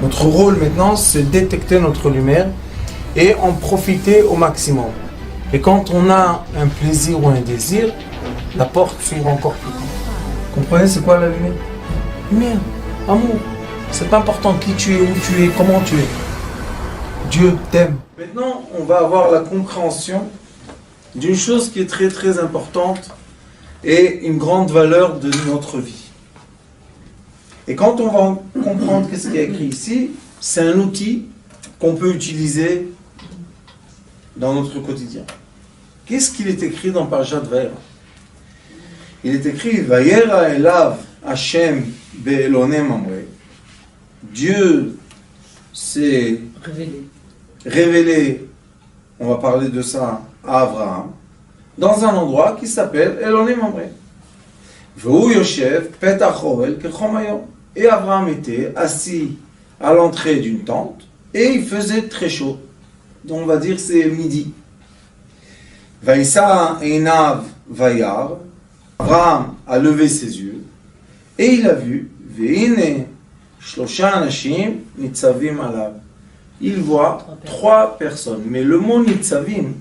Notre rôle maintenant, c'est détecter notre lumière et en profiter au maximum. Et quand on a un plaisir ou un désir, la porte s'ouvre encore plus grand. Comprenez, c'est quoi la lumière? Lumière, amour. C'est pas important qui tu es, où tu es, comment tu es. Dieu t'aime. Maintenant, on va avoir la compréhension d'une chose qui est très très importante et une grande valeur de notre vie. Et quand on va comprendre ce qui est écrit ici, c'est un outil qu'on peut utiliser dans notre quotidien. Qu'est-ce qu'il est écrit dans Parashat Vayera? Il est écrit Vayera elav Hashem be'elonei mamre. Dieu s'est révélé, on va parler de ça à Abraham, dans un endroit qui s'appelle Elonei mamre. Ve'hu yoshev petach ovel kechom hayom. Et Abraham était assis à l'entrée d'une tente et il faisait très chaud. Donc on va dire c'est midi. Vaïsa einav vayar. Abraham a levé ses yeux et il a vu ve'ine shlosha anashim nitzavim alav. Il voit trois personnes. Mais le mot nitzavim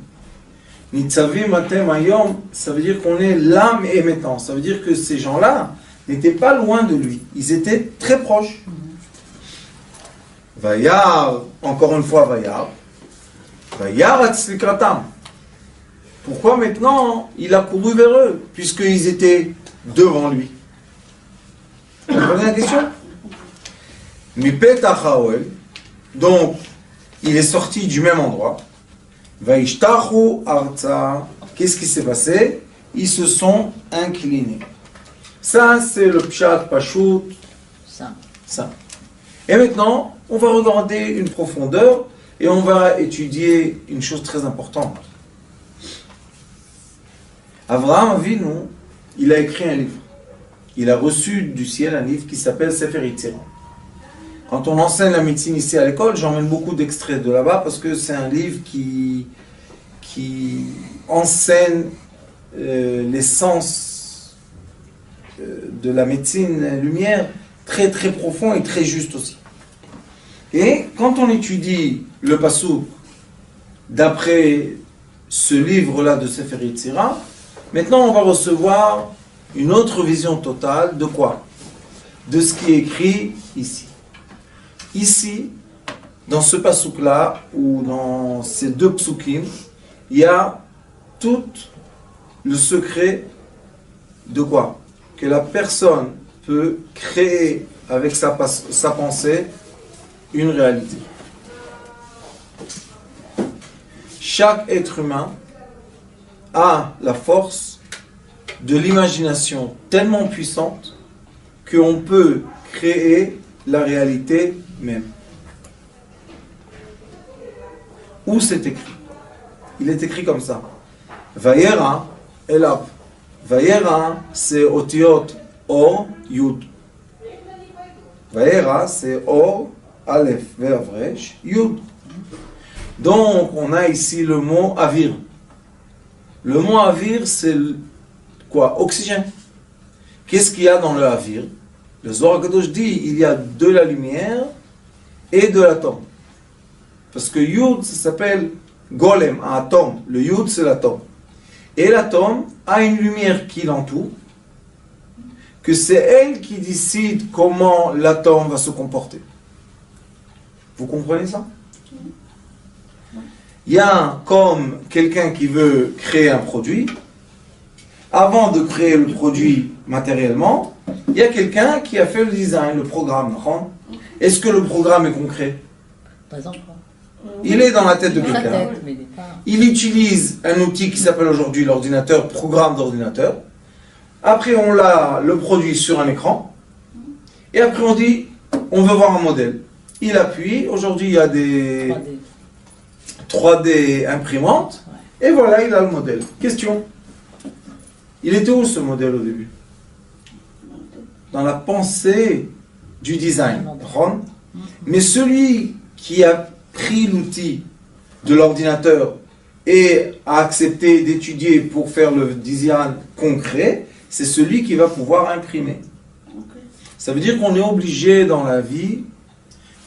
atem hayom, ça veut dire qu'on est l'âme émettant. Ça veut dire que ces gens-là n'étaient pas loin de lui. Ils étaient très proches. Vayar, encore une fois Vayar. Vayar atzlikratam. Pourquoi maintenant il a couru vers eux, puisqu'ils étaient devant lui? Vous comprenez la question? Mipetach haoel. Donc, il est sorti du même endroit. Vaishtachu arza. Qu'est-ce qui s'est passé? Ils se sont inclinés. Ça, c'est le pshat pashut. Ça. Et maintenant, on va regarder une profondeur et on va étudier une chose très importante. Abraham Avinu, il a écrit un livre. Il a reçu du ciel un livre qui s'appelle Sefer Yetzirah. Quand on enseigne la médecine ici à l'école, j'emmène beaucoup d'extraits de là-bas parce que c'est un livre qui enseigne l'essence de la médecine lumière très très profond et très juste aussi. Et quand on étudie le passouk d'après ce livre-là de Sefer Yetzirah, maintenant on va recevoir une autre vision totale de quoi? De ce qui est écrit ici. Ici, dans ce passouk-là, ou dans ces deux psukim, il y a tout le secret de quoi? Que la personne peut créer avec sa pensée une réalité. Chaque être humain a la force de l'imagination tellement puissante qu'on peut créer la réalité même. Où c'est écrit? Il est écrit comme ça. Vayera elav. Vayera, c'est otiot or yud. Vayera, c'est or, aleph, vervresh, yud. Donc, on a ici le mot avir. Le mot avir, c'est quoi? Oxygène. Qu'est-ce qu'il y a dans le avir? Le Zohar Kadosh dit, il y a de la lumière et de l'atome. Parce que yud, ça s'appelle golem, un atome. Le yud, c'est l'atome. Et l'atome a une lumière qui l'entoure, que c'est elle qui décide comment l'atome va se comporter. Vous comprenez ça? Il y a comme quelqu'un qui veut créer un produit. Avant de créer le produit matériellement, il y a quelqu'un qui a fait le design, le programme. Est-ce que le programme est concret? Pas encore. Il est dans la tête de quelqu'un. Il utilise un outil qui s'appelle aujourd'hui l'ordinateur, programme d'ordinateur. Après, on a le produit sur un écran. Et après, on dit, on veut voir un modèle. Il appuie. Aujourd'hui, il y a des 3D imprimantes. Et voilà, il a le modèle. Question. Il était où ce modèle au début? Dans la pensée du design. Mais celui qui a pris l'outil de l'ordinateur et a accepté d'étudier pour faire le design concret, c'est celui qui va pouvoir imprimer. Ça veut dire qu'on est obligé dans la vie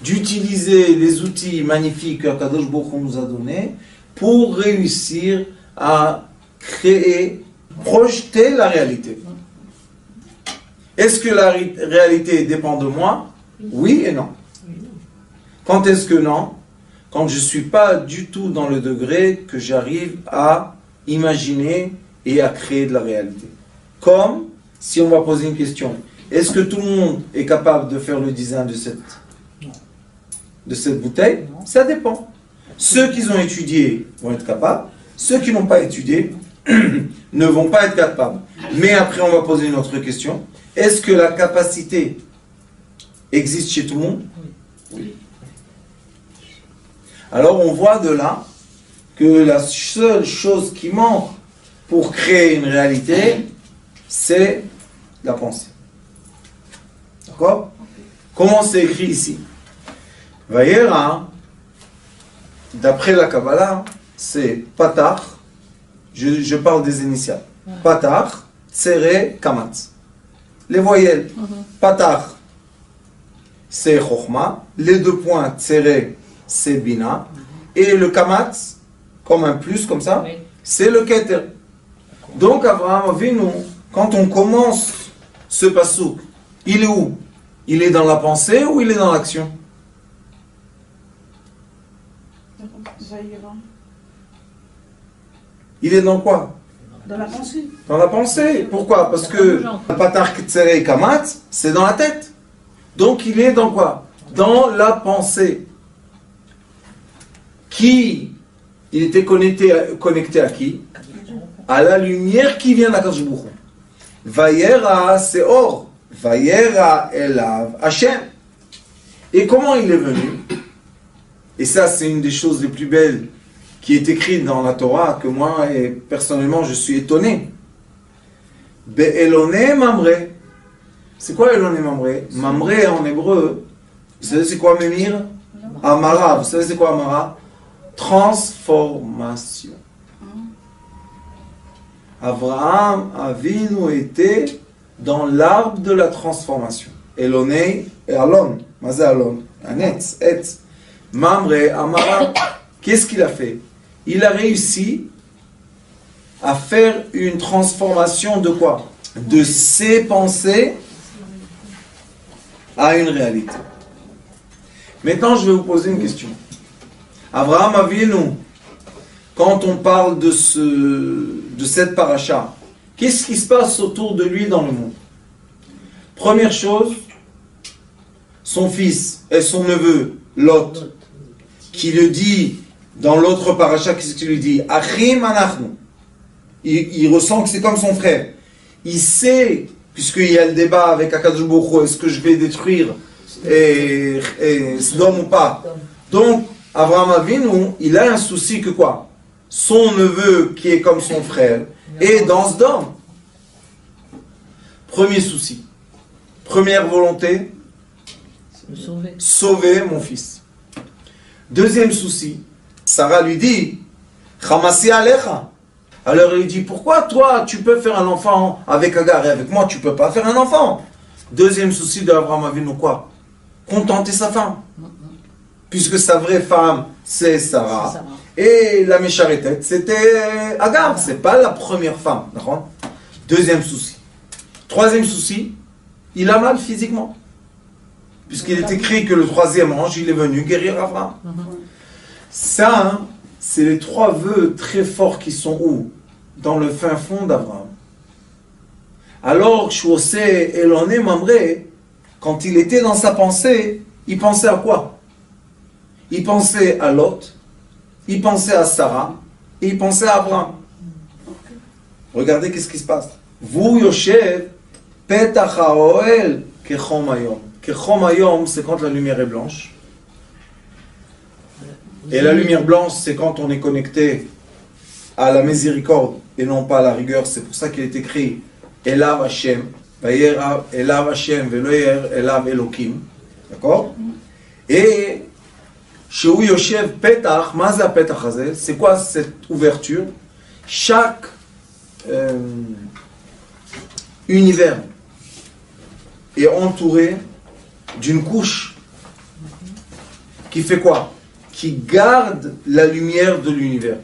d'utiliser les outils magnifiques que Kadosh Baruch Hu nous a donnés pour réussir à créer, projeter la réalité. Est-ce que la réalité dépend de moi? Oui et non. Quand est-ce que non? Quand je ne suis pas du tout dans le degré que j'arrive à imaginer et à créer de la réalité. Comme si on va poser une question. Est-ce que tout le monde est capable de faire le design de cette bouteille? Non. Ça dépend. Ceux qui ont étudié vont être capables. Ceux qui n'ont pas étudié ne vont pas être capables. Mais après, on va poser une autre question. Est-ce que la capacité existe chez tout le monde? Oui. Alors, on voit de là que la seule chose qui manque pour créer une réalité, c'est la pensée. D'accord? Comment c'est écrit ici? Vayera, d'après la Kabbalah, c'est Patach, je parle des initiales. Patach, Tsere, Kamatz. Les voyelles. Patach, c'est Chokhma. Les deux points, Tsere, c'est Bina. Et le Kamatz, comme un plus, comme ça, c'est le Keter. Donc, Abraham Avinu, quand on commence ce pasouk, il est où? Il est dans la pensée ou il est dans l'action? Il est dans quoi? Dans la pensée. Dans la pensée. Pourquoi? Parce que Patar Ktsere Kamatz, c'est dans la tête. Donc il est dans quoi? Dans la pensée. Qui? Il était connecté à qui? À la lumière qui vient d'Akadosh Baruch Hu. Vayera, c'est or. Vayera elav Hashem. Et comment il est venu? Et ça, c'est une des choses les plus belles qui est écrite dans la Torah, que moi, et personnellement, je suis étonné. Be'elone mamre. C'est quoi Elone mamre? Mamre en hébreu, vous savez c'est quoi Memir? Amara. Vous savez c'est quoi Amara? Transformation. Abraham Avinu était dans l'arbre de la transformation. Elone et Alon. Mazé Alon. Un etz. Mamre, Amara. Qu'est-ce qu'il a fait? Il a réussi à faire une transformation de quoi? De ses pensées à une réalité. Maintenant, je vais vous poser une question. Abraham Avinu, quand on parle de cette paracha, qu'est-ce qui se passe autour de lui dans le monde? Première chose, son fils et son neveu, Lot, qui le dit dans l'autre paracha, qu'est-ce qu'il lui dit? Achim anachnu. Il ressent que c'est comme son frère. Il sait, puisqu'il y a le débat avec Akadosh Baruch Hu, est-ce que je vais détruire Sodome ou pas? Donc, Abraham Avinu, il a un souci que quoi? Son neveu, qui est comme son frère, est dans Sodome. Premier souci. Première volonté, sauver mon fils. Deuxième souci, Sarah lui dit, Chamassi alecha. Alors il dit, pourquoi toi tu peux faire un enfant avec Agar et avec moi tu peux pas faire un enfant? Deuxième souci d'Abraham Avinu, quoi? Contenter sa femme. Puisque sa vraie femme, c'est Sarah. Et la mécharétette, c'était Agar. C'est pas la première femme. D'accord? Deuxième souci. Troisième souci, il a mal physiquement. Puisqu'il est écrit que le troisième ange, il est venu guérir Abraham. Ça, hein, c'est les trois vœux très forts qui sont où? Dans le fin fond d'Abraham. Alors, Shosé Eloné Mamré, quand il était dans sa pensée, il pensait à quoi? Il pensait à Lot, il pensait à Sarah, et il pensait à Abraham. Regardez qu'est-ce qui se passe. Vous, Yoshev, Petach HaOel Kechom Hayom. Kechom Hayom, c'est quand la lumière est blanche. Et la lumière blanche, c'est quand on est connecté à la miséricorde et non pas à la rigueur. C'est pour ça qu'il est écrit Elav Hashem, Elav Hashem, Veloyer Elav Elokim. D'accord? Et chez Yoshev Petach, Maza Petach Hazel, c'est quoi cette ouverture? Chaque univers est entouré d'une couche qui fait quoi? Qui garde la lumière de l'univers.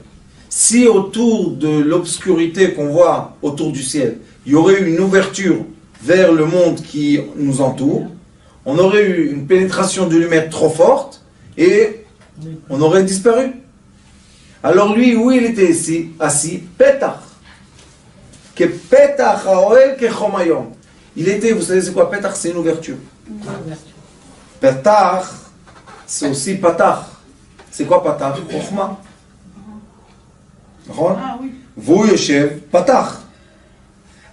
Si autour de l'obscurité qu'on voit autour du ciel, il y aurait eu une ouverture vers le monde qui nous entoure, on aurait eu une pénétration de lumière trop forte et on aurait disparu. Alors lui, où il était ici, assis, Petach. Que Petach haoel ke chomayom. Il était, vous savez c'est quoi Petach? C'est une ouverture. Petach, c'est aussi Patach. C'est quoi Patach? Chokhma. Ah oui. Vous yoshev Patach.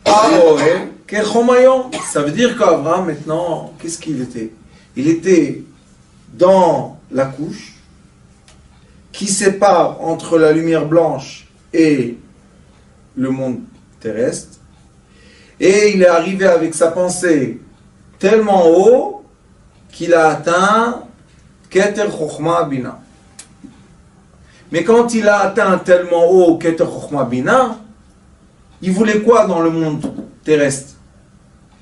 Haoel ke chomayom. Ça veut dire qu'Abraham maintenant, qu'est-ce qu'il était? Il était dans la couche qui sépare entre la lumière blanche et le monde terrestre. Et il est arrivé avec sa pensée tellement haut qu'il a atteint Keter Chokhma Bina. Mais quand il a atteint tellement haut Keter Chokhma Bina, il voulait quoi dans le monde terrestre?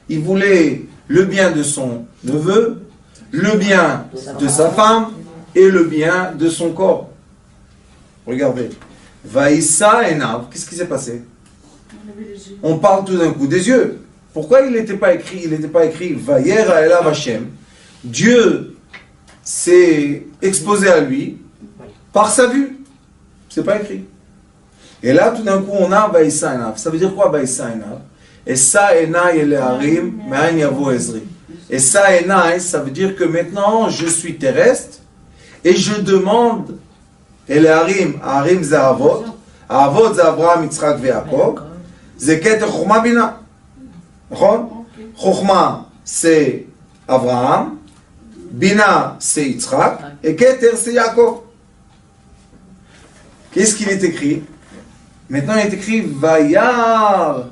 Il voulait le bien de son neveu, le bien de sa femme et le bien de son corps. Regardez. Vaïssa Enav, qu'est-ce qui s'est passé? On parle tout d'un coup des yeux. Pourquoi il n'était pas écrit? Il n'était pas écrit Vayera Elav Hashem. Dieu s'est exposé à lui par sa vue. C'est pas écrit. Et là, tout d'un coup, on a Vaïssa Enav. Ça veut dire quoi Vaïssa Enav? Essa Enai Eleharim Me'ain Yavo Ezri. Essa Enai, ça veut dire que maintenant je suis terrestre et je demande. Et les Harim, Harim c'est Avot, Avot c'est Abraham, Yitzhak et Yaakov, c'est Keter Chokhma Bina. Chokhma c'est Abraham, Bina c'est Yitzhak, et Keter c'est Yaakov. Qu'est-ce qu'il est écrit? Maintenant il est écrit Vayar.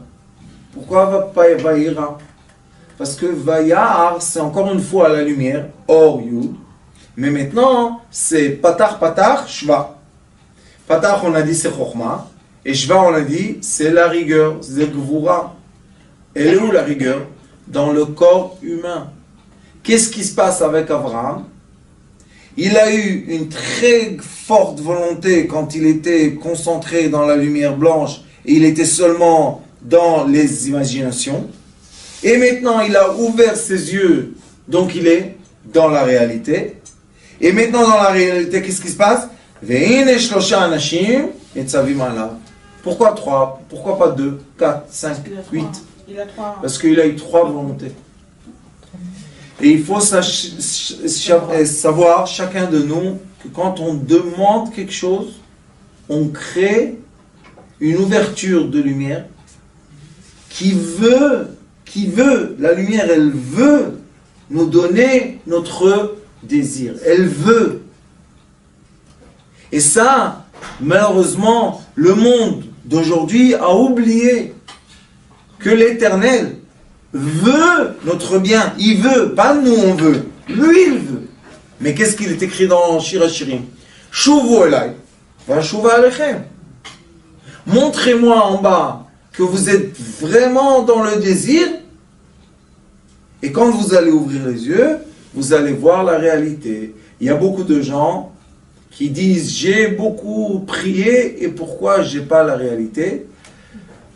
Pourquoi pas Vayira? Parce que Vayar c'est encore une fois la lumière, Or Yud. Mais maintenant, c'est Patach, Shva. Patach, on a dit c'est Chokhma. Et Shva, on a dit c'est la rigueur, c'est Gvura. Elle est où la rigueur? Dans le corps humain. Qu'est-ce qui se passe avec Abraham? Il a eu une très forte volonté quand il était concentré dans la lumière blanche et il était seulement dans les imaginations. Et maintenant, il a ouvert ses yeux, donc il est dans la réalité. Et maintenant, dans la réalité, qu'est-ce qui se passe? Pourquoi 3? Pourquoi pas 2, 4, 5, 8? Parce qu'il a eu 3 volontés. Et il faut savoir, chacun de nous, que quand on demande quelque chose, on crée une ouverture de lumière qui veut, la lumière, elle veut nous donner notre désir. Elle veut. Et ça, malheureusement, le monde d'aujourd'hui a oublié que l'Éternel veut notre bien. Il veut, pas nous on veut. Lui il veut. Mais qu'est-ce qu'il est écrit dans Shir HaShirim? Shuvu elai, va shuva alechem. Montrez-moi en bas que vous êtes vraiment dans le désir. Et quand vous allez ouvrir les yeux, vous allez voir la réalité. Il y a beaucoup de gens qui disent j'ai beaucoup prié et pourquoi j'ai pas la réalité.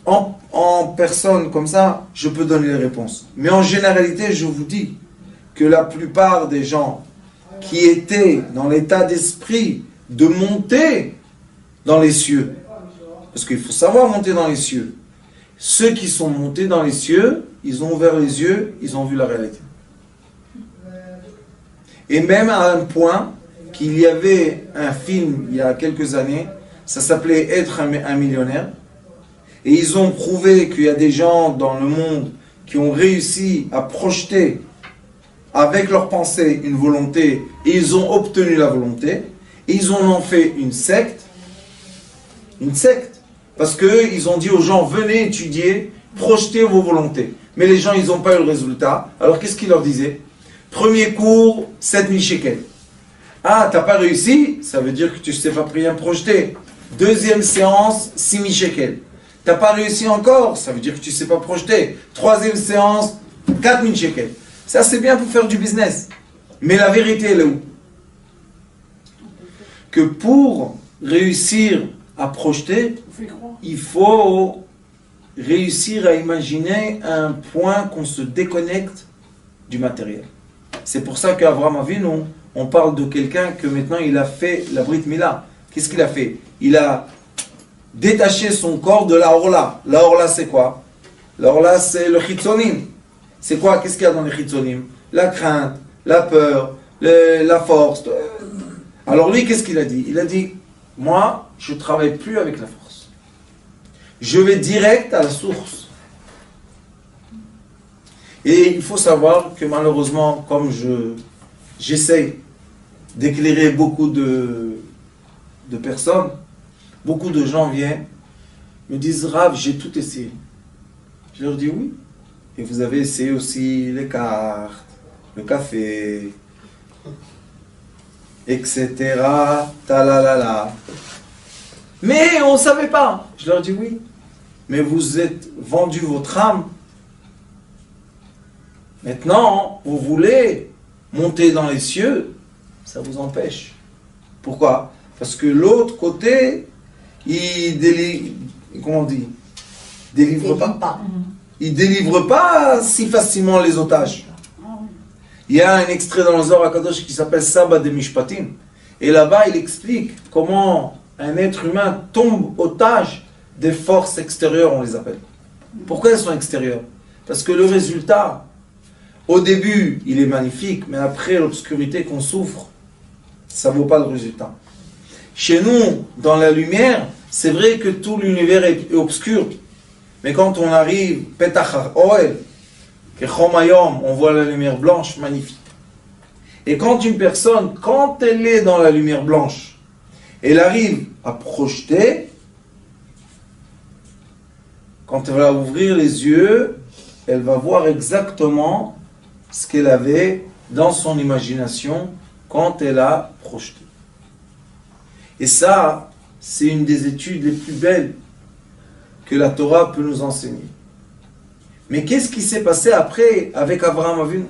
En personne comme ça, je peux donner les réponses. Mais en généralité, je vous dis que la plupart des gens qui étaient dans l'état d'esprit de monter dans les cieux, parce qu'il faut savoir monter dans les cieux, ceux qui sont montés dans les cieux, ils ont ouvert les yeux, ils ont vu la réalité. Et même à un point qu'il y avait un film il y a quelques années, ça s'appelait Être un millionnaire. Et ils ont prouvé qu'il y a des gens dans le monde qui ont réussi à projeter avec leur pensée une volonté et ils ont obtenu la volonté. Et ils en ont fait une secte. Une secte. Parce qu'ils ont dit aux gens, venez étudier, projetez vos volontés. Mais les gens, ils n'ont pas eu le résultat. Alors qu'est-ce qu'ils leur disaient? Premier cours, 7000 shekels. Ah, t'as pas réussi? Ça veut dire que tu ne sais pas rien projeter. Deuxième séance, 6000 shekels. T'as pas réussi encore? Ça veut dire que tu ne sais pas projeter. Troisième séance, 4000 shekels. Ça, c'est bien pour faire du business. Mais la vérité, elle est où? que pour réussir à projeter, il faut réussir à imaginer un point qu'on se déconnecte du matériel. C'est pour ça qu'Avraham Avinu, on parle de quelqu'un que maintenant il a fait la Brit Mila. Qu'est-ce qu'il a fait? Il a détaché son corps de la Orla. La Orla c'est quoi? La Orla c'est le Chitzonim. C'est quoi? Qu'est-ce qu'il y a dans les Chitzonim? La crainte, la peur, la force. Alors lui, qu'est-ce qu'il a dit? Il a dit, moi, je ne travaille plus avec la force. Je vais direct à la source. Et il faut savoir que malheureusement, comme j'essaie d'éclairer beaucoup de personnes, beaucoup de gens viennent, me disent, Rav, j'ai tout essayé. Je leur dis oui. Et vous avez essayé aussi les cartes, le café, etc. Talalala. Mais on ne savait pas. Je leur dis oui. Mais vous êtes vendu votre âme. Maintenant, vous voulez monter dans les cieux, ça vous empêche. Pourquoi? Parce que l'autre côté, il délivre pas. Il délivre pas si facilement les otages. Il y a un extrait dans le Zohar HaKadosh qui s'appelle Saba de Mishpatim. Et là-bas, il explique comment un être humain tombe otage des forces extérieures, on les appelle. Pourquoi elles sont extérieures? Parce que le résultat, au début, il est magnifique, mais après l'obscurité qu'on souffre, ça ne vaut pas le résultat. Chez nous, dans la lumière, c'est vrai que tout l'univers est obscur. Mais quand on arrive, Petach HaOel, on voit la lumière blanche, magnifique. Et quand une personne, quand elle est dans la lumière blanche, elle arrive à projeter, quand elle va ouvrir les yeux, elle va voir exactement ce qu'elle avait dans son imagination quand elle a projeté. Et ça, c'est une des études les plus belles que la Torah peut nous enseigner. Mais qu'est-ce qui s'est passé après avec Avraham Avinu?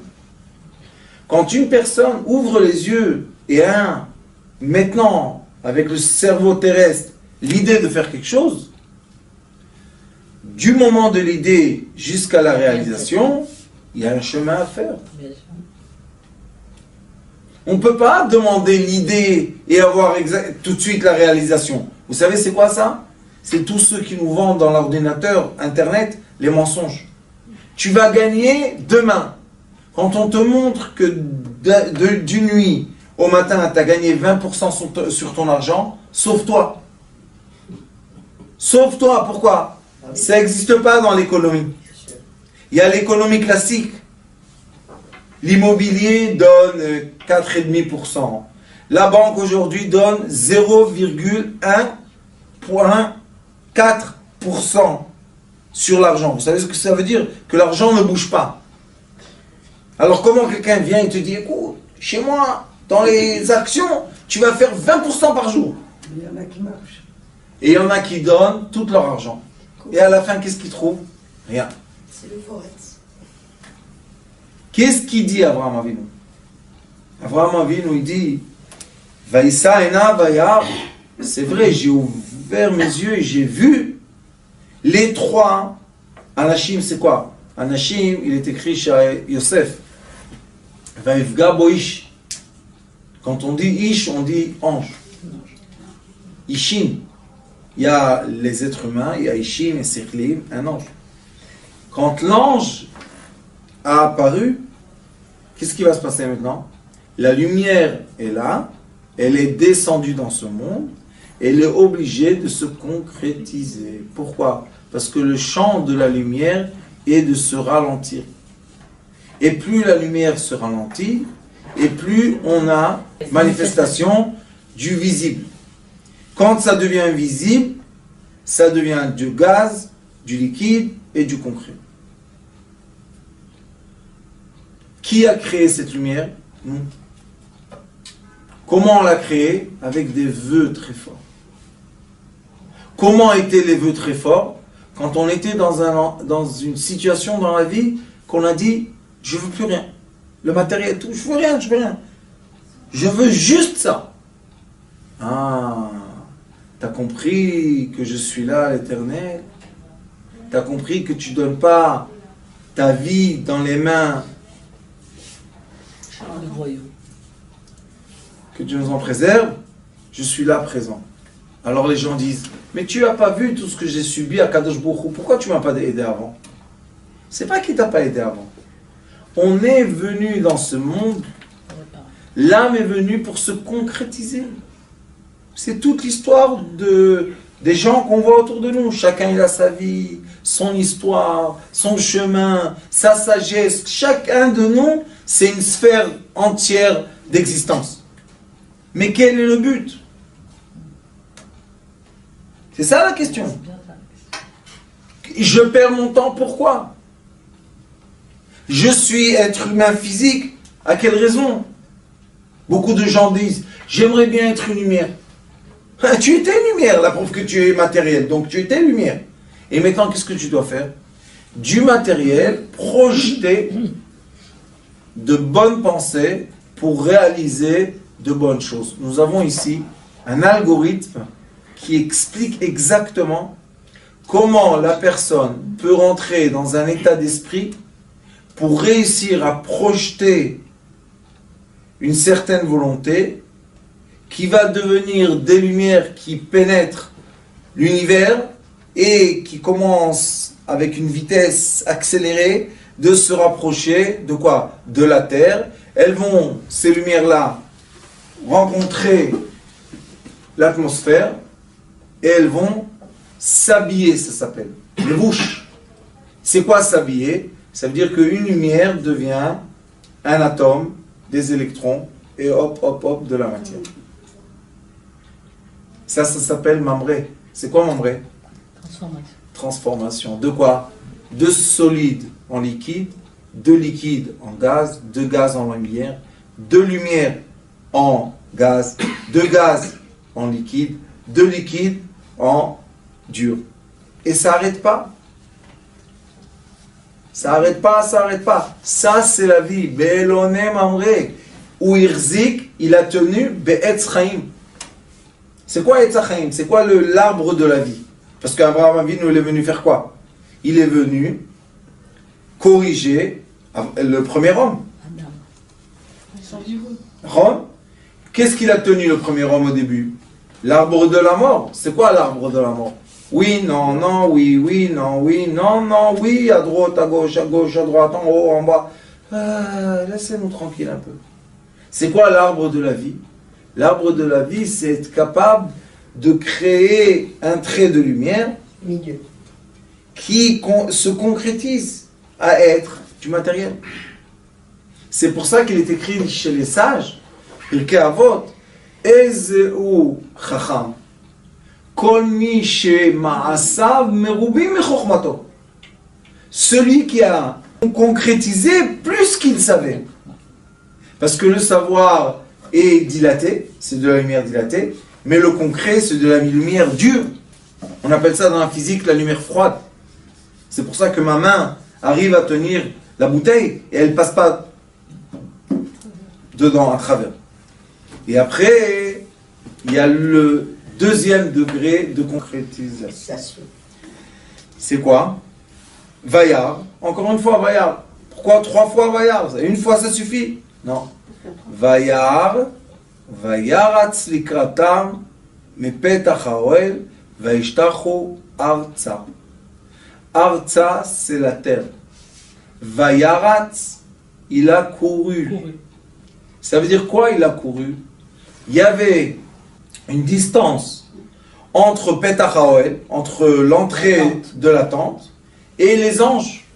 Quand une personne ouvre les yeux et a maintenant, avec le cerveau terrestre, l'idée de faire quelque chose, du moment de l'idée jusqu'à la réalisation, il y a un chemin à faire. On ne peut pas demander l'idée et avoir tout de suite la réalisation. Vous savez c'est quoi ça? C'est tous ceux qui nous vendent dans l'ordinateur, Internet, les mensonges. Tu vas gagner demain. Quand on te montre que d'une nuit au matin, tu as gagné 20% sur ton argent, sauve-toi. Sauve-toi, pourquoi? Ça n'existe pas dans l'économie. Il y a l'économie classique. L'immobilier donne 4,5%. La banque aujourd'hui donne 0,1,4% sur l'argent. Vous savez ce que ça veut dire? Que l'argent ne bouge pas. Alors comment quelqu'un vient et te dit, écoute, chez moi, dans les actions, tu vas faire 20% par jour. Il y en a qui marchent. Et il y en a qui donnent tout leur argent. Et à la fin, qu'est-ce qu'ils trouvent? Rien. C'est le forex. Qu'est-ce qu'il dit Avraham Avinu? Avraham Avinu, il dit, Vaïssa ena vayar. C'est vrai, j'ai ouvert mes yeux et j'ai vu les trois. Anashim, c'est quoi? Anashim, il est écrit chez Yosef. Vaïfga boish. Quand on dit ish, on dit ange. Ishim. Il y a les êtres humains, il y a Ishim et Sechlim, un ange. Quand l'ange a apparu, qu'est-ce qui va se passer maintenant? La lumière est là, elle est descendue dans ce monde, elle est obligée de se concrétiser. Pourquoi? Parce que le champ de la lumière est de se ralentir. Et plus la lumière se ralentit, et plus on a manifestation du visible. Quand ça devient visible, ça devient du gaz, du liquide et du concret. Qui a créé cette lumière? Nous. Comment on l'a créée? Avec des vœux très forts. Comment étaient les vœux très forts? Quand on était dans une situation dans la vie qu'on a dit, je ne veux plus rien. Le matériel, tout, je veux rien. Je veux juste ça. Ah, t'as compris que je suis là, l'Éternel? T'as compris que tu donnes pas ta vie dans les mains, que Dieu nous en préserve? Je suis là présent. Alors les gens disent, mais tu n'as pas vu tout ce que j'ai subi à Kadosh Baruch Hu, pourquoi tu ne m'as pas aidé avant? C'est pas qu'il t'a pas aidé avant. On est venu dans ce monde, l'âme est venue pour se concrétiser. C'est toute l'histoire des gens qu'on voit autour de nous. Chacun il a sa vie, son histoire, son chemin, sa sagesse. Chacun de nous, c'est une sphère entière d'existence. Mais quel est le but? C'est ça la question. Je perds mon temps, pourquoi? Je suis être humain physique, à quelle raison? Beaucoup de gens disent, j'aimerais bien être une lumière. Tu étais lumière, la preuve que tu es matériel, donc tu étais lumière. Et maintenant, qu'est-ce que tu dois faire? Du matériel, projeter de bonnes pensées pour réaliser de bonnes choses. Nous avons ici un algorithme qui explique exactement comment la personne peut rentrer dans un état d'esprit pour réussir à projeter une certaine volonté qui va devenir des lumières qui pénètrent l'univers et qui commencent avec une vitesse accélérée de se rapprocher de quoi? De la Terre. Elles vont, ces lumières-là, rencontrer l'atmosphère et elles vont s'habiller, ça s'appelle. Les bouches. C'est quoi s'habiller? Ça veut dire qu'une lumière devient un atome, des électrons, et hop, hop, hop, de la matière. Ça s'appelle mamré. C'est quoi mamré? Transformation. Transformation. De quoi? De solide en liquide, de liquide en gaz, de gaz en lumière, de lumière en gaz, de gaz en liquide, de liquide en dur. Et ça n'arrête pas. Ça n'arrête pas, ça n'arrête pas. Ça, c'est la vie. Be'elonem amré. Ou Irzik, il a tenu Be'etz Chaim. C'est quoi Etz Chaim? C'est quoi l'arbre de la vie? Parce qu'Abraham Avinu, il est venu faire quoi? Il est venu corriger le premier homme. Homme. Qu'est-ce qu'il a tenu le premier homme au début? L'arbre de la mort. C'est quoi l'arbre de la mort? Oui, non, non, oui, oui, non, oui, non, non, oui, à droite, à gauche, à droite, en haut, en bas. Laissez-nous tranquille un peu. C'est quoi l'arbre de la vie? L'arbre de la vie, c'est être capable de créer un trait de lumière qui se concrétise à être du matériel. C'est pour ça qu'il est écrit chez les sages, Pirkei Avot, Ezeu Chacham, Kol mi shema'asav merubim mechokhmato. Celui qui a concrétisé plus qu'il savait. Parce que le savoir est dilaté, c'est de la lumière dilatée, mais le concret, c'est de la lumière dure. On appelle ça dans la physique la lumière froide. C'est pour ça que ma main arrive à tenir la bouteille et elle ne passe pas dedans, à travers. Et après, il y a le deuxième degré de concrétisation. C'est quoi? Vaillard. Encore une fois, Vaillard. Pourquoi 3 fois Vaillard? Une fois, ça suffit? Non. Vaillard, Vayaratz likratam, mepetach haoel, vaishtachu arza. Arza, c'est la terre. Vayaratz, il a couru. Ça veut dire quoi, il a couru? Il y avait une distance entre Petach Haoel, entre l'entrée de la tente, et les anges.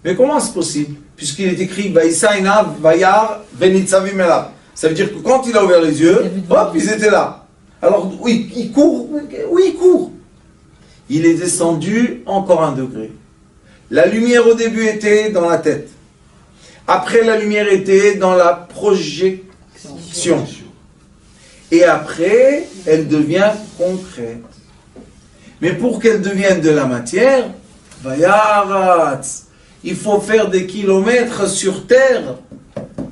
Mais comment c'est possible? Puisqu'il est écrit Vaïsaïna, Vayar, Benitzavim Elav. Ça veut dire que quand il a ouvert les yeux, hop, ils étaient là. Alors, oui, il court. Oui, il court. Il est descendu encore 1 degré. La lumière au début était dans la tête. Après, la lumière était dans la projection. Et après, elle devient concrète. Mais pour qu'elle devienne de la matière, Vayaratz, il faut faire des kilomètres sur terre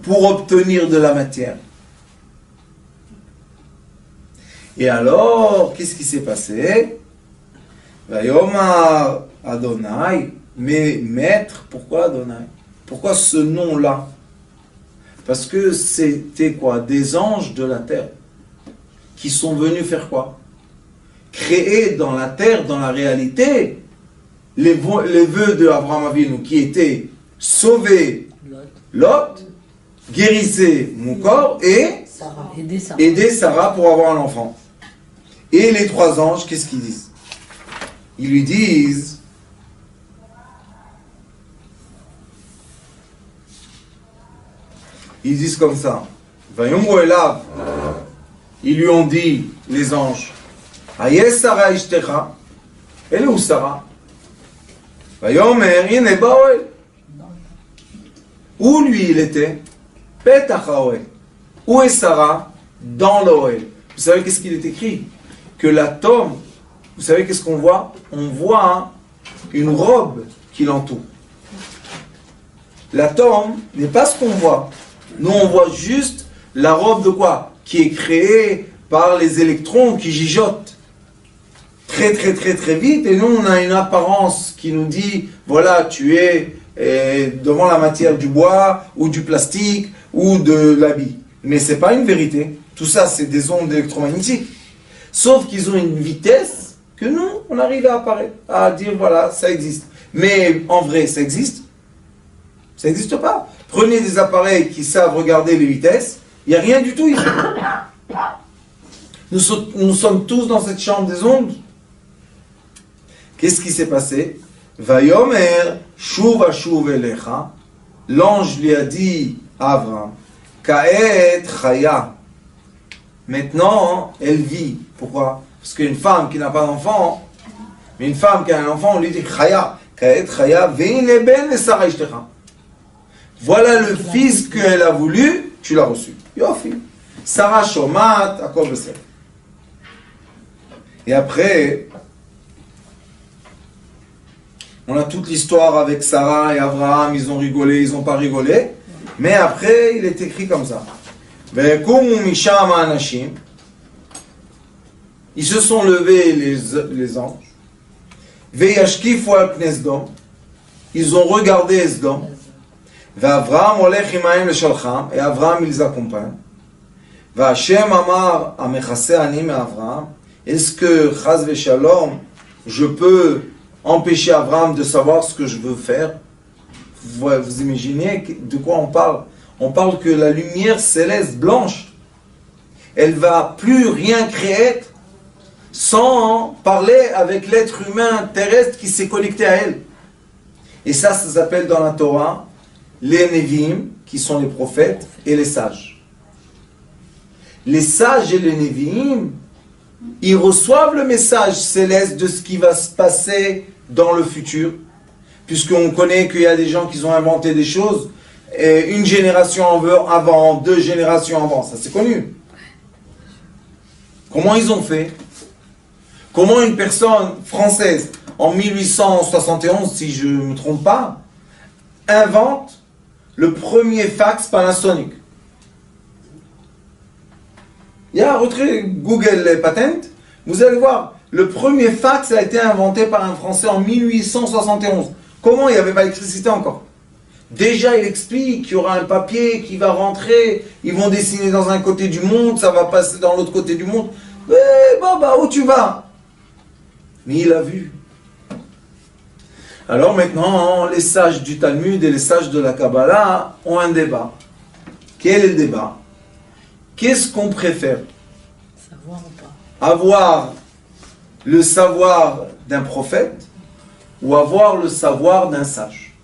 pour obtenir de la matière. Et alors, qu'est-ce qui s'est passé? Vayomar Adonai, mais maître, pourquoi Adonai? Pourquoi ce nom-là? Parce que c'était quoi? Des anges de la terre qui sont venus faire quoi? Créer dans la terre, dans la réalité, les vœux de Abraham Avinu qui étaient sauver Lot, guérissez mon corps et aider Sarah pour avoir un enfant. Et les trois anges, qu'est-ce qu'ils disent? Ils lui disent, comme ça, Vayomru elav, ils lui ont dit, les anges, Hayes Sarah ishtecha, elle est où Sarah? Vayomer ine baoel. Où lui il était? Petach haoel. Où est Sarah? Dans l'oel. Vous savez qu'est-ce qu'il est écrit? Que l'atome, vous savez qu'est-ce qu'on voit? On voit une robe qui l'entoure. L'atome n'est pas ce qu'on voit. Nous on voit juste la robe de quoi? Qui est créée par les électrons qui gigotent très très très très vite, et nous on a une apparence qui nous dit voilà, tu es devant la matière du bois ou du plastique ou de l'habit. Mais c'est pas une vérité. Tout ça c'est des ondes électromagnétiques. Sauf qu'ils ont une vitesse que nous on arrive à apparaître, à dire voilà, ça existe. Mais en vrai, ça existe? Ça n'existe pas. Prenez des appareils qui savent regarder les vitesses, il n'y a rien du tout ici. Nous sommes tous dans cette chambre des ondes. Qu'est-ce qui s'est passé? Vayomer shuv ashuv elecha. L'ange lui a dit à Abraham, Kaet chaya. Maintenant, elle vit. Pourquoi? Parce qu'une femme qui n'a pas d'enfant, mais une femme qui a un enfant, on lui dit chaya. Kaet chaya veine ben Sarah ishtecha. Voilà le fils qu'elle a voulu, tu l'as reçu. Yofi. Sarah shomat akol besef. Et après, on a toute l'histoire avec Sarah et Abraham, ils ont rigolé, ils n'ont pas rigolé. Mais après, il est écrit comme ça. Ils se sont levés, les anges. Ils ont regardé Esdom. Et Abraham, il les accompagne. Est-ce que, chas v'shalom, je peux empêcher Abraham de savoir ce que je veux faire? Vous imaginez de quoi on parle? On parle que la lumière céleste blanche, elle va plus rien créer sans parler avec l'être humain terrestre qui s'est connecté à elle. Et ça s'appelle dans la Torah les Nevi'im, qui sont les prophètes, et les sages. Les sages et les Nevi'im, ils reçoivent le message céleste de ce qui va se passer dans le futur, puisqu'on connaît qu'il y a des gens qui ont inventé des choses, et une génération avant, 2 générations avant, ça c'est connu. Comment ils ont fait? Comment une personne française, en 1871, si je ne me trompe pas, invente le premier fax Panasonic? Il y a un retrait Google Patent, vous allez voir, le premier fax a été inventé par un Français en 1871. Comment? Il n'y avait pas d'électricité encore. Déjà, il explique qu'il y aura un papier qui va rentrer, ils vont dessiner dans un côté du monde, ça va passer dans l'autre côté du monde. Où tu vas? Mais il a vu. Alors maintenant, les sages du Talmud et les sages de la Kabbalah ont un débat. Quel est le débat? Qu'est-ce qu'on préfère? Savoir ou pas? Avoir le savoir d'un prophète ou avoir le savoir d'un sage?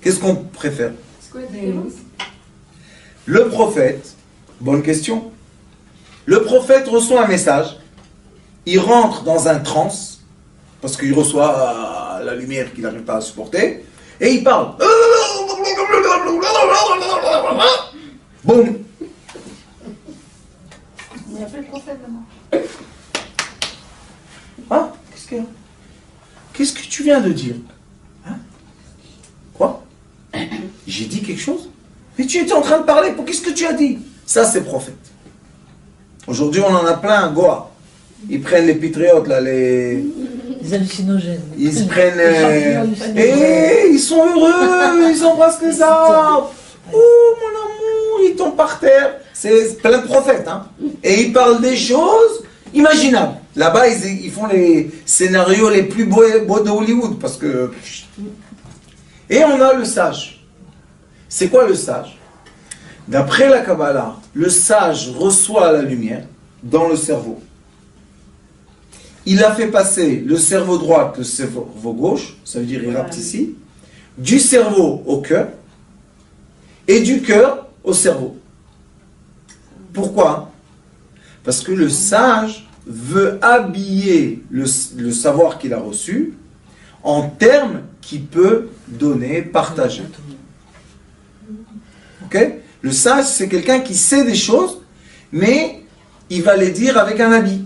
Qu'est-ce qu'on préfère? Le prophète, bonne question. Le prophète reçoit un message, il rentre dans un transe, parce qu'il reçoit la lumière qu'il n'arrive pas à supporter, et il parle. Boum. Il n'y a plus de prophète maintenant. Ah, qu'est-ce que tu viens de dire? Hein? Quoi? J'ai dit quelque chose? Mais tu étais en train de parler, qu'est-ce que tu as dit? Ça c'est prophète. Aujourd'hui, on en a plein, Goa. Ils prennent les patriotes, là, les hallucinogènes. Ils prennent... et ils sont heureux, ils embrassent les arbres. Oh, mon amour, ils tombent par terre. C'est plein de prophètes, hein. Et ils parlent des choses imaginables. Là-bas, ils font les scénarios les plus beaux de Hollywood, parce que... Et on a le sage. C'est quoi le sage? D'après la Kabbalah, le sage reçoit la lumière dans le cerveau. Il a fait passer le cerveau droit, le cerveau gauche, ça veut dire il rapte ici, du cerveau au cœur, et du cœur au cerveau. Pourquoi? Parce que le sage veut habiller le savoir qu'il a reçu en termes qu'il peut donner, partager. Ok? Le sage, c'est quelqu'un qui sait des choses, mais il va les dire avec un habit.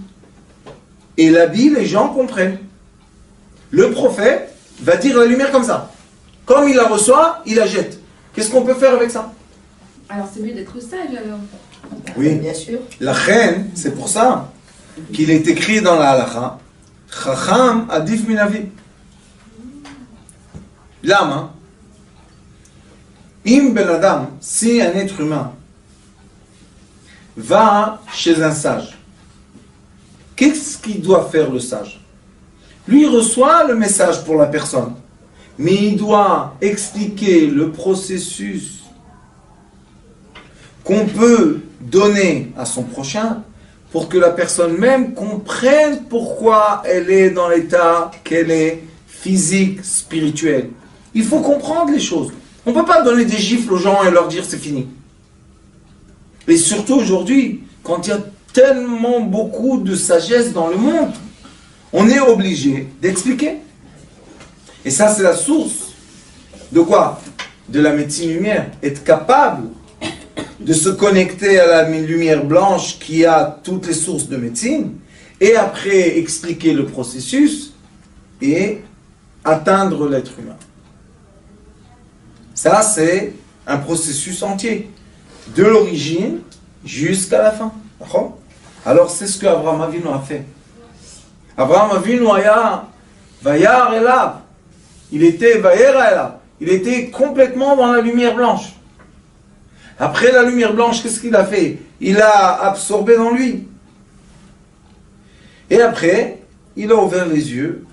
Et l'habit, les gens comprennent. Le prophète va dire la lumière comme ça. Comme il la reçoit, il la jette. Qu'est-ce qu'on peut faire avec ça? Alors c'est mieux d'être sage alors. Oui, Bien sûr. la reine, c'est pour ça qu'il est écrit dans la halakha, Chacham adif minavi. L'âme, Im ben Adam, si un être humain va chez un sage, qu'est-ce qu'il doit faire le sage? Lui il reçoit le message pour la personne, mais il doit expliquer le processus qu'on peut donner à son prochain pour que la personne même comprenne pourquoi elle est dans l'état qu'elle est, physique, spirituel. Il faut comprendre les choses. On ne peut pas donner des gifles aux gens et leur dire c'est fini. Et surtout aujourd'hui, quand il y a tellement beaucoup de sagesse dans le monde, on est obligé d'expliquer. Et ça, c'est la source de quoi? De la médecine lumière. Être capable de se connecter à la lumière blanche qui a toutes les sources de médecine, et après expliquer le processus et atteindre l'être humain. Ça, c'est un processus entier, de l'origine jusqu'à la fin. D'accord? Alors, c'est ce qu'Abraham Avinu a fait. Abraham Avinu aya vayar elav. Il était vayera elav. Il était complètement dans la lumière blanche. Après la lumière blanche, qu'est-ce qu'il a fait? Il a absorbé dans lui. Et après, il a ouvert les yeux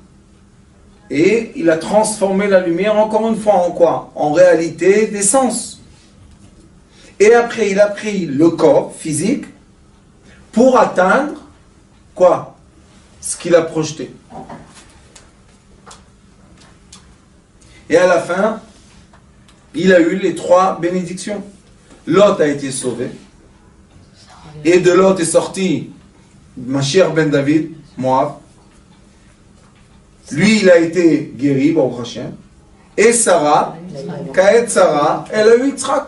et il a transformé la lumière encore une fois en quoi? En réalité des sens. Et après, il a pris le corps physique pour atteindre quoi? Ce qu'il a projeté. Et à la fin, il a eu les 3 bénédictions. Lot a été sauvé. Et de Lot est sorti Mashiach ben David, Moab. Lui, il a été guéri, Baruch Hashem. Et Sarah, Kaet Sarah, elle a eu Yitzhak.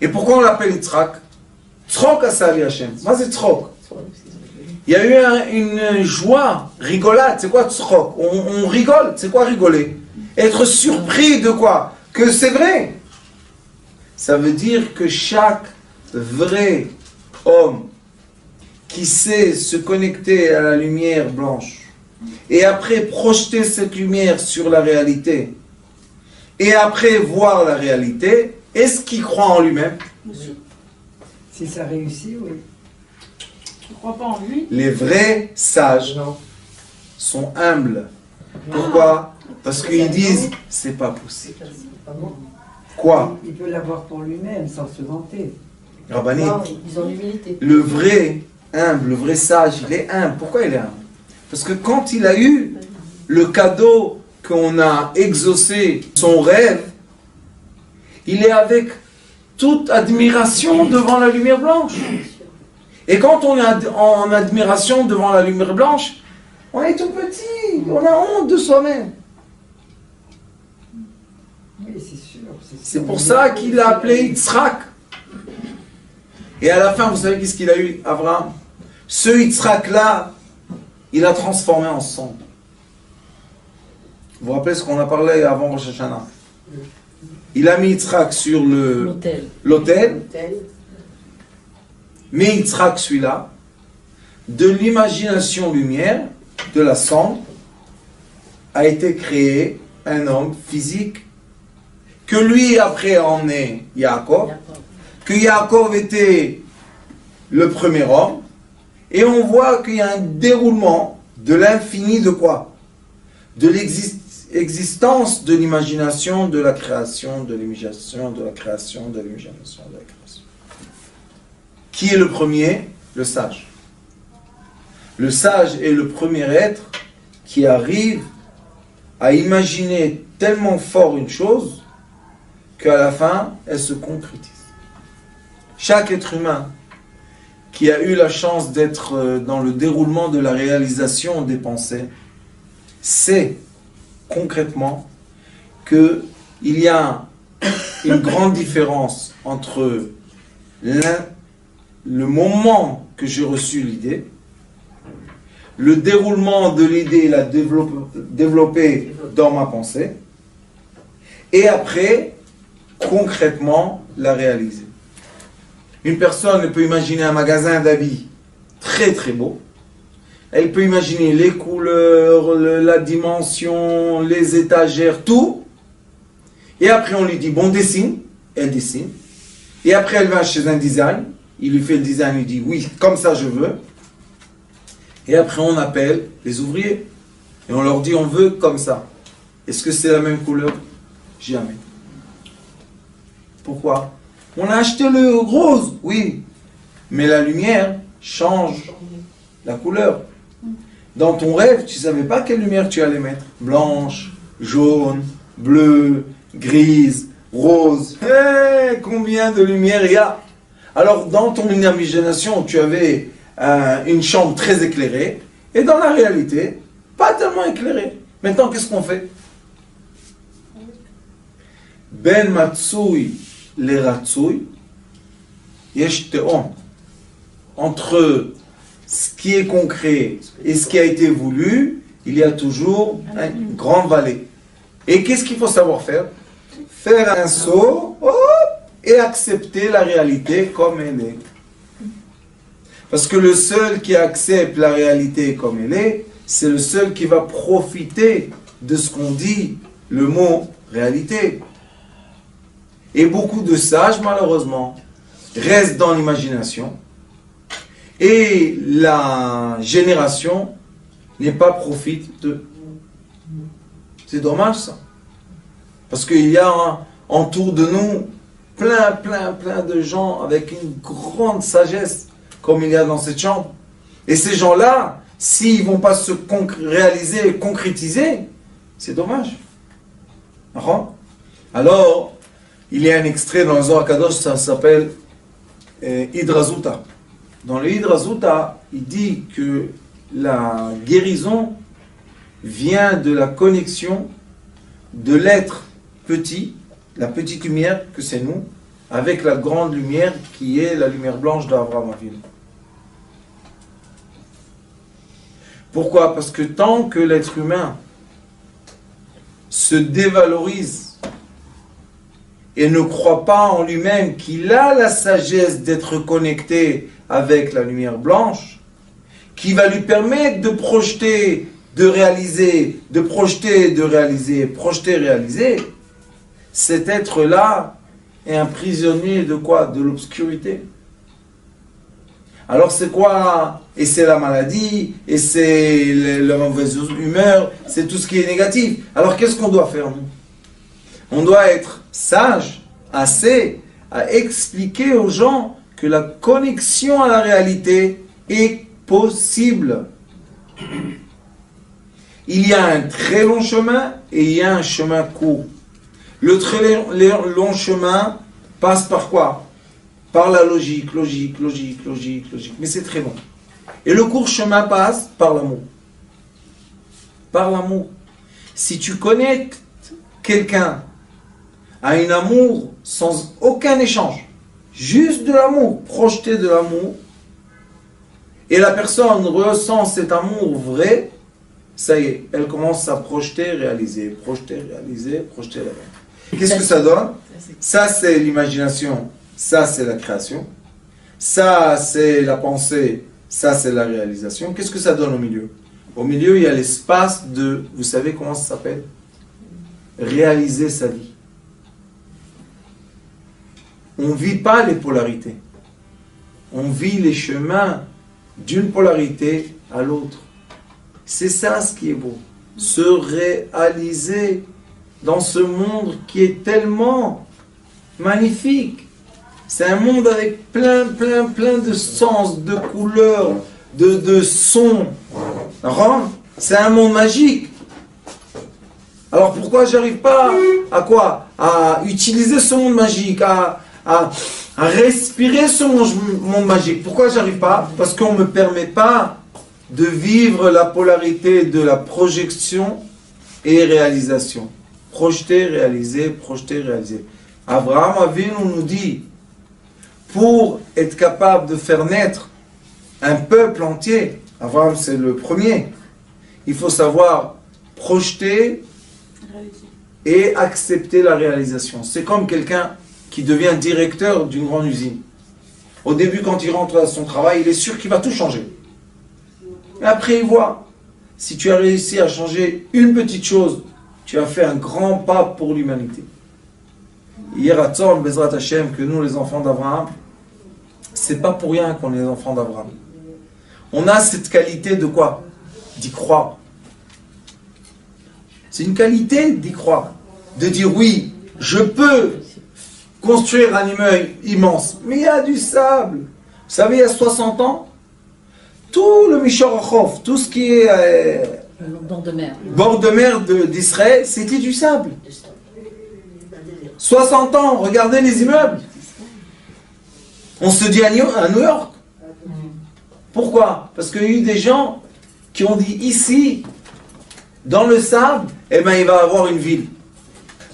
Et pourquoi on l'appelle Yitzhak? Tzchok Asali Hashem. Moi, c'est Tzchok. Il y a eu une joie, rigolade. C'est quoi Tzchok? On rigole. C'est quoi rigoler? Être surpris de quoi? Que c'est vrai. Ça veut dire que chaque vrai homme qui sait se connecter à la lumière blanche et après projeter cette lumière sur la réalité et après voir la réalité, est-ce qu'il croit en lui-même? Si ça réussit, oui. Tu ne crois pas en lui? Les vrais sages sont humbles. Pourquoi? Parce qu'ils disent c'est pas possible. Quoi? Il peut l'avoir pour lui-même sans se vanter. Rabbanit, Non, ils ont l'humilité. le vrai humble, le vrai sage, il est humble. Pourquoi il est humble? Parce que quand il a eu le cadeau qu'on a exaucé, son rêve, il est avec toute admiration devant la lumière blanche. Et quand on est en admiration devant la lumière blanche, on est tout petit, on a honte de soi-même. Oui, c'est sûr. C'est pour ça qu'il l'a appelé Yitzhak. Et à la fin, vous savez qu'est-ce qu'il a eu, Abraham? Ce Yitzhak-là, il a transformé en sang. Vous vous rappelez ce qu'on a parlé avant Rosh Hashanah? Il a mis Yitzhak sur l'autel, mais Yitzhak celui-là, de l'imagination lumière, de la cendre, a été créé un homme physique, que lui après en est Yaakov, que Yaakov était le premier homme, et on voit qu'il y a un déroulement de l'infini de quoi? De l'existence de l'imagination, de la création, de l'imagination, de la création, de l'imagination, de la création. Qui est le premier? Le sage. Le sage est le premier être qui arrive à imaginer tellement fort une chose qu'à la fin, elle se concrétise. Chaque être humain qui a eu la chance d'être dans le déroulement de la réalisation des pensées sait concrètement qu'il y a une grande différence entre le moment que j'ai reçu l'idée, le déroulement de l'idée, la développer dans ma pensée, et après, concrètement, la réaliser. Une personne peut imaginer un magasin d'habits très très beau. Elle peut imaginer les couleurs, la dimension, les étagères, tout. Et après on lui dit, bon, dessine. Elle dessine. Et après elle va chez un design. Il lui fait le design, il dit, oui, comme ça je veux. Et après on appelle les ouvriers. Et on leur dit, on veut comme ça. Est-ce que c'est la même couleur? Jamais. Pourquoi? On a acheté le rose, oui. Mais la lumière change la couleur. Dans ton rêve, tu ne savais pas quelle lumière tu allais mettre. Blanche, jaune, bleue, grise, rose. Combien de lumière il y a? Alors, dans ton imagination, tu avais une chambre très éclairée. Et dans la réalité, pas tellement éclairée. Maintenant, qu'est-ce qu'on fait? Ben matsui le ratsui, yesh te'om. Entre ce qui est concret et ce qui a été voulu, il y a toujours une grande vallée. Et qu'est-ce qu'il faut savoir faire? Faire un saut et accepter la réalité comme elle est. Parce que le seul qui accepte la réalité comme elle est, c'est le seul qui va profiter de ce qu'on dit, le mot réalité. Et beaucoup de sages, malheureusement, restent dans l'imagination. Et la génération n'est pas profite de. C'est dommage ça. Parce qu'il y a autour de nous plein de gens avec une grande sagesse, comme il y a dans cette chambre. Et ces gens-là, s'ils ne vont pas se réaliser et concrétiser, c'est dommage. Alors, il y a un extrait dans le Zohar Kadosh, ça s'appelle Hidrazuta. Dans le Hidrazuta, il dit que la guérison vient de la connexion de l'être petit, la petite lumière que c'est nous, avec la grande lumière qui est la lumière blanche d'Abraham Avinu. Pourquoi? Parce que tant que l'être humain se dévalorise et ne croit pas en lui-même qu'il a la sagesse d'être connecté avec la lumière blanche, qui va lui permettre de projeter, de réaliser, de projeter, de réaliser, projeter, réaliser, cet être-là est un prisonnier de quoi? De l'obscurité. Alors c'est quoi? Et c'est la maladie, et c'est la mauvaise humeur, c'est tout ce qui est négatif. Alors qu'est-ce qu'on doit faire, nous? On doit être sage, assez, à expliquer aux gens que la connexion à la réalité est possible. Il y a un très long chemin et il y a un chemin court. Le très long chemin passe par quoi? Par la logique. Mais c'est très long. Et le court chemin passe par l'amour. Par l'amour. Si tu connectes quelqu'un à un amour sans aucun échange, juste de l'amour, projeté de l'amour, et la personne ressent cet amour vrai, ça y est, elle commence à projeter, réaliser, réaliser. Qu'est-ce que ça donne? Ça c'est l'imagination, ça c'est la création, ça c'est la pensée, Ça, c'est la réalisation. Qu'est-ce que ça donne au milieu? Au milieu, il y a l'espace de, vous savez comment ça s'appelle? Réaliser sa vie. On ne vit pas les polarités. On vit les chemins d'une polarité à l'autre. C'est ça ce qui est beau. Se réaliser dans ce monde qui est tellement magnifique. C'est un monde avec plein de sens, de couleurs, de sons. C'est un monde magique. Alors pourquoi j'arrive pas à quoi? À utiliser ce monde magique, à respirer ce monde magique. Pourquoi j'arrive pas? Parce qu'on ne me permet pas de vivre la polarité de la projection et réalisation. Projeter, réaliser, projeter, réaliser. Abraham Avinu nous dit, pour être capable de faire naître un peuple entier, Abraham c'est le premier, il faut savoir projeter et accepter la réalisation. C'est comme quelqu'un qui devient directeur d'une grande usine. Au début, quand il rentre à son travail, il est sûr qu'il va tout changer. Et après, il voit, si tu as réussi à changer une petite chose, tu as fait un grand pas pour l'humanité. Hier à Tzorn, Bezrat Hashem, que nous, les enfants d'Abraham, c'est pas pour rien qu'on est les enfants d'Abraham. On a cette qualité de quoi? D'y croire. C'est une qualité d'y croire. De dire oui, je peux construire un immeuble immense, mais il y a du sable. Vous savez, il y a 60 ans, tout le Mishor Achov, tout ce qui est bord de mer d'Israël, c'était du sable. 60 ans, regardez les immeubles. On se dit à New York. Pourquoi? Parce qu'il y a eu des gens qui ont dit ici, dans le sable, eh ben, il va y avoir une ville.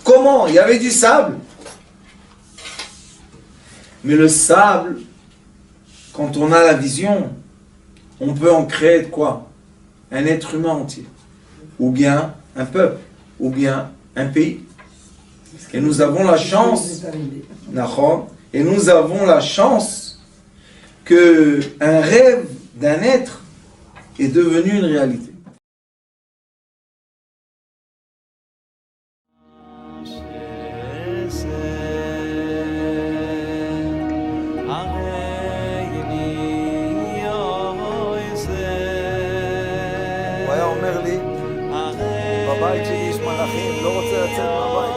Comment? Il y avait du sable. Mais le sable, quand on a la vision, on peut en créer de quoi? Un être humain entier. Ou bien un peuple. Ou bien un pays. Et nous avons la chance, et nous avons la chance que un rêve d'un être est devenu une réalité. הוא היה אומר לי, בבית שלי יש מלאכים, לא רוצה לצאת מהבית.